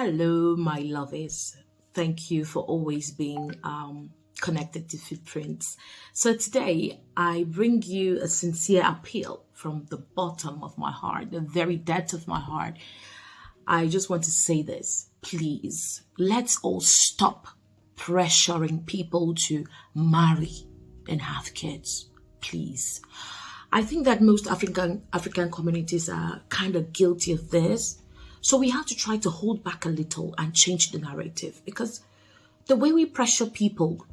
Hello, my lovies. Thank you for always being connected to Footprints. So, today I bring you a sincere appeal from the bottom of my heart, the very depth of my heart. I just want to say this. Please, let's all stop pressuring people to marry and have kids. Please. I think that most African communities are kind of guilty of this. So we have to try to hold back a little and change the narrative because the way we pressure people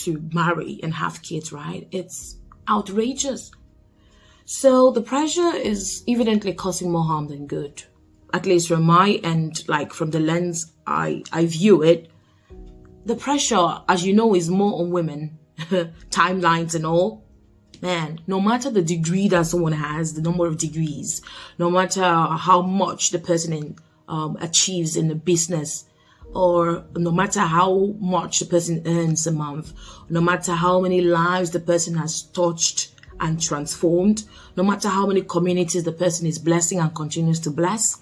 to marry and have kids, right? It's outrageous. So the pressure is evidently causing more harm than good. At least from my end, like from the lens I view it, the pressure, as you know, is more on women, timelines and all. Man, no matter the degree that someone has, the number of degrees, no matter how much the person achieves in the business, or no matter how much the person earns a month, no matter how many lives the person has touched and transformed, no matter how many communities the person is blessing and continues to bless,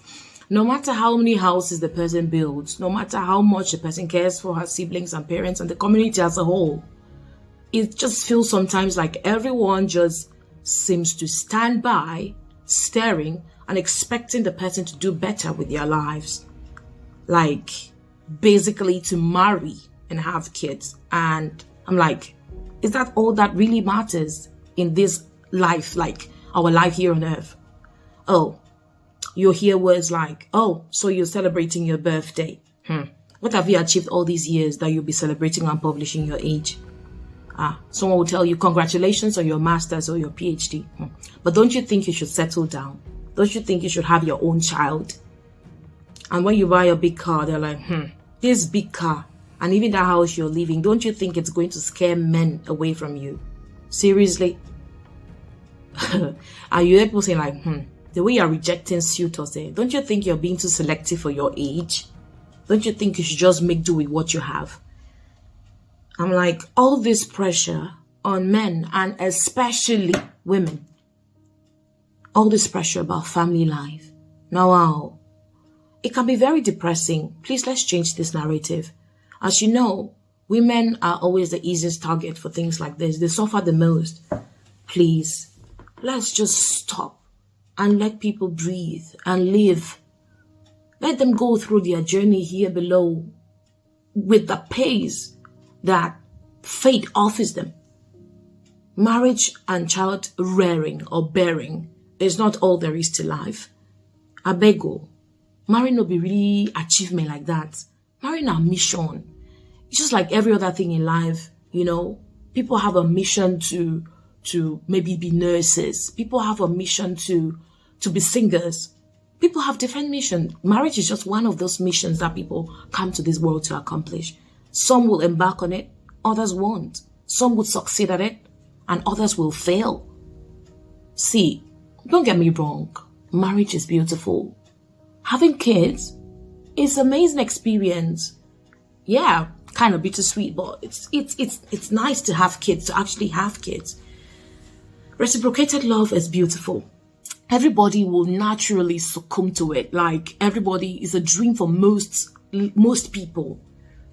no matter how many houses the person builds, no matter how much the person cares for her siblings and parents and the community as a whole, it just feels sometimes like everyone just seems to stand by, staring and expecting the person to do better with their lives. Like, basically to marry and have kids. And I'm like, is that all that really matters in this life, like our life here on earth? Oh, you'll hear words like, oh, so you're celebrating your birthday. What have you achieved all these years that you'll be celebrating and publishing your age? Someone will tell you congratulations on your master's or your PhD. But don't you think you should settle down? Don't you think you should have your own child? And when you buy a big car, they're like, this big car and even that house you're living, don't you think it's going to scare men away from you? Seriously? Are you people saying like, the way you're rejecting suitors there, don't you think you're being too selective for your age? Don't you think you should just make do with what you have? I'm like, all this pressure on men and especially women, all this pressure about family life. Now, wow, it can be very depressing. Please, let's change this narrative. As you know, women are always the easiest target for things like this. They suffer the most. Please, let's just stop and let people breathe and live. Let them go through their journey here below with the pace that fate offers them. Marriage and child rearing or bearing is not all there is to life. I beg you, marrying will be really achievement like that. Marrying a mission. It's just like every other thing in life, you know. People have a mission to maybe be nurses. People have a mission to be singers. People have different missions. Marriage is just one of those missions that people come to this world to accomplish. Some will embark on it, others won't. Some would succeed at it, and others will fail. See, don't get me wrong. Marriage is beautiful. Having kids is an amazing experience. Yeah, kind of bittersweet, but it's nice to have kids, to actually have kids. Reciprocated love is beautiful. Everybody will naturally succumb to it. Like, everybody is a dream for most people.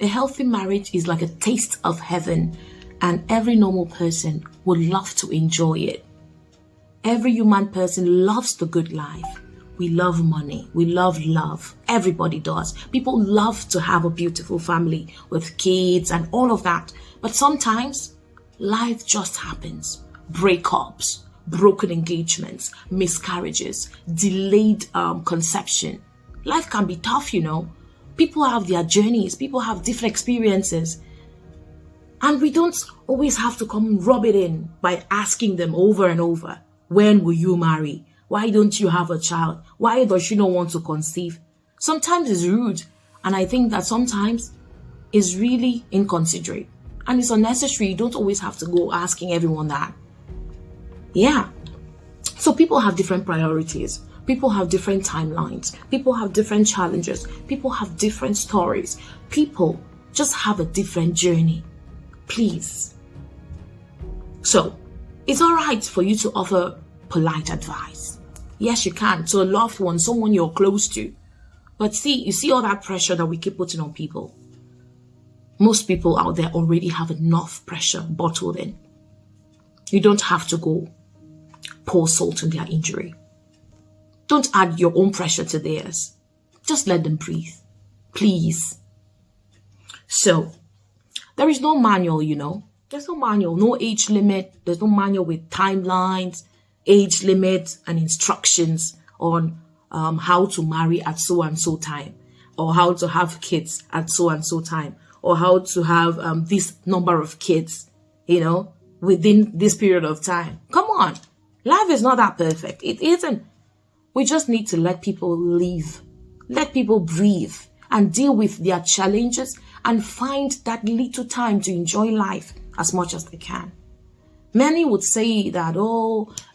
A healthy marriage is like a taste of heaven, and every normal person would love to enjoy it. Every human person loves the good life. We love money. We love love. Everybody does. People love to have a beautiful family with kids and all of that. But sometimes life just happens. Breakups, broken engagements, miscarriages, delayed conception. Life can be tough, you know. People have their journeys. People have different experiences. And we don't always have to come rub it in by asking them over and over, when will you marry? Why don't you have a child? Why does she not want to conceive? Sometimes it's rude. And I think that sometimes it's really inconsiderate. And it's unnecessary. You don't always have to go asking everyone that. Yeah. So people have different priorities. People have different timelines. People have different challenges. People have different stories. People just have a different journey. Please. So, it's all right for you to offer polite advice. Yes, you can, to a loved one, someone you're close to. But see, you see all that pressure that we keep putting on people. Most people out there already have enough pressure bottled in. You don't have to go pour salt in their injury. Don't add your own pressure to theirs. Just let them breathe. Please. So, there is no manual, There's no manual, no age limit. There's no manual with timelines, age limits, and instructions on how to marry at so and so time, or how to have kids at so and so time, or how to have this number of kids, within this period of time. Come on. Life is not that perfect. It isn't. We just need to let people live, let people breathe, and deal with their challenges and find that little time to enjoy life as much as they can. Many would say that,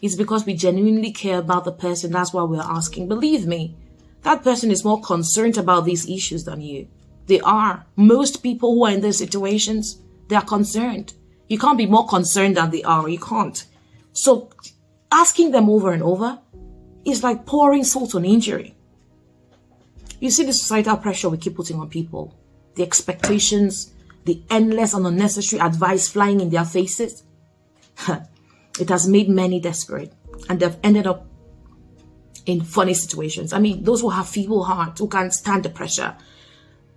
it's because we genuinely care about the person. That's why we're asking. Believe me, that person is more concerned about these issues than you. They are. Most people who are in these situations, they are concerned. You can't be more concerned than they are. You can't. So asking them over and over is like pouring salt on injury. You see the societal pressure we keep putting on people, the expectations, the endless and unnecessary advice flying in their faces. It has made many desperate, and they've ended up in funny situations. I mean, those who have feeble hearts, who can't stand the pressure,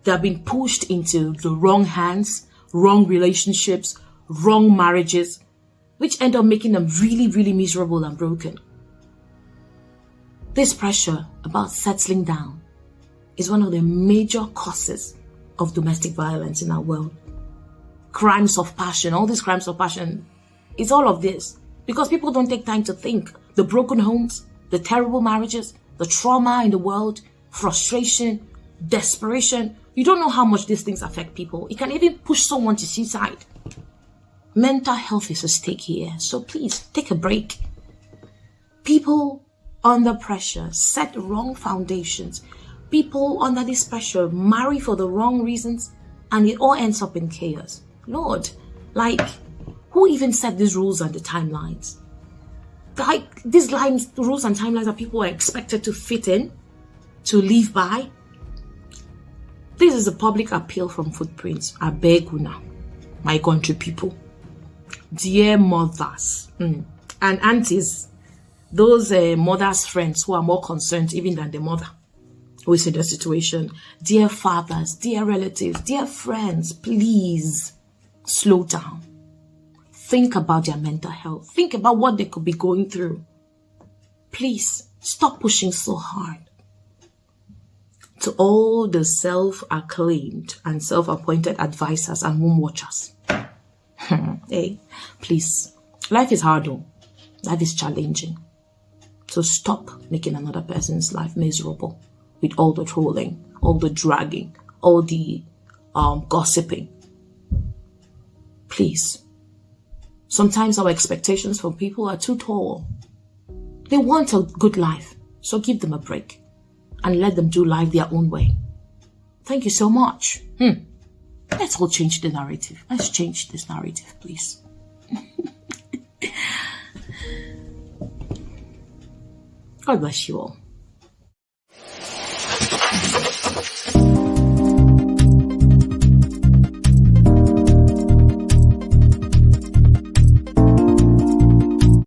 they have been pushed into the wrong hands, wrong relationships, wrong marriages, which end up making them really, really miserable and broken. This pressure about settling down is one of the major causes of domestic violence in our world. Crimes of passion, all these crimes of passion, it's all of this. Because people don't take time to think. The broken homes, the terrible marriages, the trauma in the world, frustration, desperation. You don't know how much these things affect people. It can even push someone to suicide. Mental health is at stake here. So please, take a break. People under pressure set wrong foundations. People under this pressure marry for the wrong reasons, and it all ends up in chaos. Lord, who even set these rules and the timelines? These rules and timelines that people are expected to fit in, to live by. This is a public appeal from Footprints. I beg you now, my country people. Dear mothers and aunties, those mothers' friends who are more concerned even than the mother who is in the situation. Dear fathers, dear relatives, dear friends, please slow down. Think about their mental health. Think about what they could be going through. Please stop pushing so hard. To all the self-acclaimed and self-appointed advisors and womb watchers. Hey, please. Life is hard though. Life is challenging. So stop making another person's life miserable with all the trolling, all the dragging, all the gossiping. Please. Sometimes our expectations from people are too tall. They want a good life, so give them a break and let them do life their own way. Thank you so much. Let's all change the narrative. Let's change this narrative, please. God bless you all.